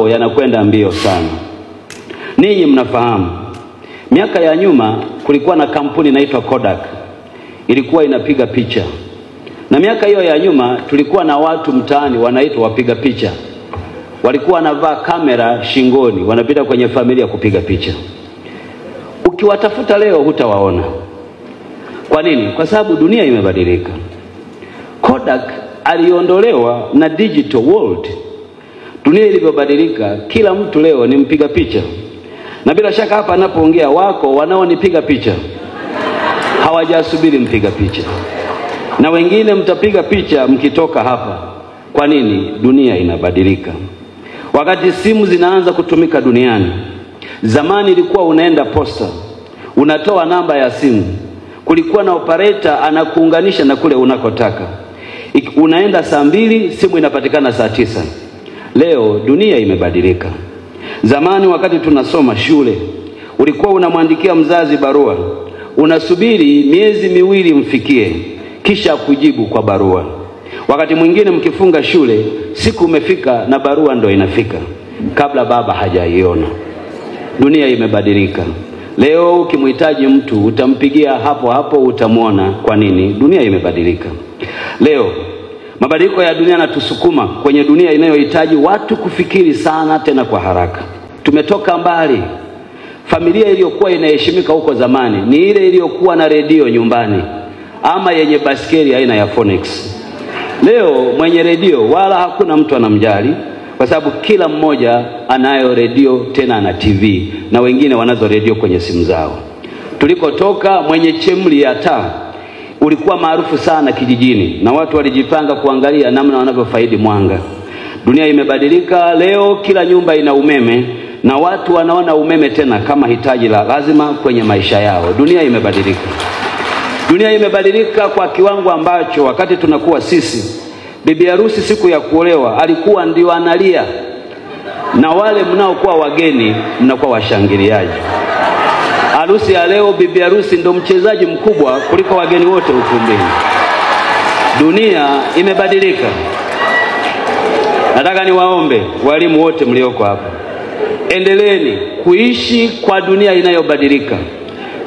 yanakwenda mbio sana. Ninyi mnafahamu, miaka ya nyuma kulikuwa na kampuni inaitwa Kodak. Ilikuwa inapiga picha. Na miaka hiyo ya nyuma tulikuwa na watu mtaani wanaitwa wapiga picha. Walikuwa wanavaa kamera shingoni, wanapita kwenye familia kupiga picha. Ukiwatafuta leo hutawaona. Kwa nini? Kwa sababu dunia imebadilika. Kodak aliondolewa na digital world. Dunia ilivyobadilika, kila mtu leo ni mpiga picha. Na bila shaka hapa anapoongea wako wanaonipiga picha. Hawajasubiri mpiga picha. Na wengine mtapiga picha mkitoka hapa. Kwa nini? Dunia inabadilika. Wakati simu zinaanza kutumika duniani, zamani ilikuwa unaenda posta, unatoa namba ya simu, kulikuwa na operator anakuunganisha na kule unakotaka. Unaenda saa 2, simu inapatikana saa 9. Leo dunia imebadilika. Zamani wakati tunasoma shule, ulikuwa unamwandikia mzazi barua, unasubiri miezi 2 mfikie, kisha kujibu kwa barua. Wakati mwingine mkifunga shule, siku umefika na barua ndo inafika kabla baba hajaiona. Dunia imebadilika. Leo ukimhitaji mtu utampigia hapo hapo, utamuona. Kwa nini? Dunia imebadilika. Leo mabadiliko ya dunia yanatusukuma kwenye dunia inayohitaji watu kufikiri sana, tena kwa haraka. Tumetoka mbali. Familia iliyokuwa inaheshimika huko zamani ni ile iliyokuwa na redio nyumbani ama yenye baskeli aina ya Phoenix. Leo mwenye redio wala hakuna mtu anamjali, kwa sababu kila mmoja anayo redio, tena ana TV, na wengine wanazo redio kwenye simu zao. Tulikotoka, mwenye chemli ya taa ulikuwa maarufu sana kijijini, na watu walijipanga kuangalia namna wanavyofaidi mwanga. Dunia imebadilika. Leo kila nyumba ina umeme, na watu wanaona umeme tena kama hitaji la lazima kwenye maisha yao. Dunia imebadilika. Dunia imebadilika kwa kiwango ambacho wakati tunakuwa sisi, bibi harusi siku ya kuolewa alikuwa ndio analia, na wale mnaokuwa wageni mnakuwa washangiliaji. Harusi ya leo, bibi harusi ndo mchezaji mkubwa kuliko wageni wote ukumbini. Dunia imebadilika. Nataka niwaombe walimu wote mlioko hapa, endeleeni kuishi kwa dunia inayobadilika.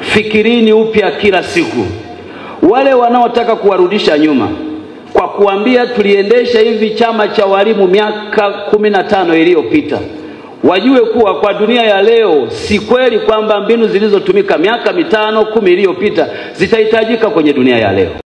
Fikirini upya kila siku. Wale wanaotaka kuwarudisha nyuma kwa kuambia tuliendesha hivi chama cha walimu miaka 15 iliyopita, wajue kuwa kwa dunia ya leo si kweli kwamba mbinu zilizotumika miaka 5, 10 iliyopita zitahitajika kwenye dunia ya leo.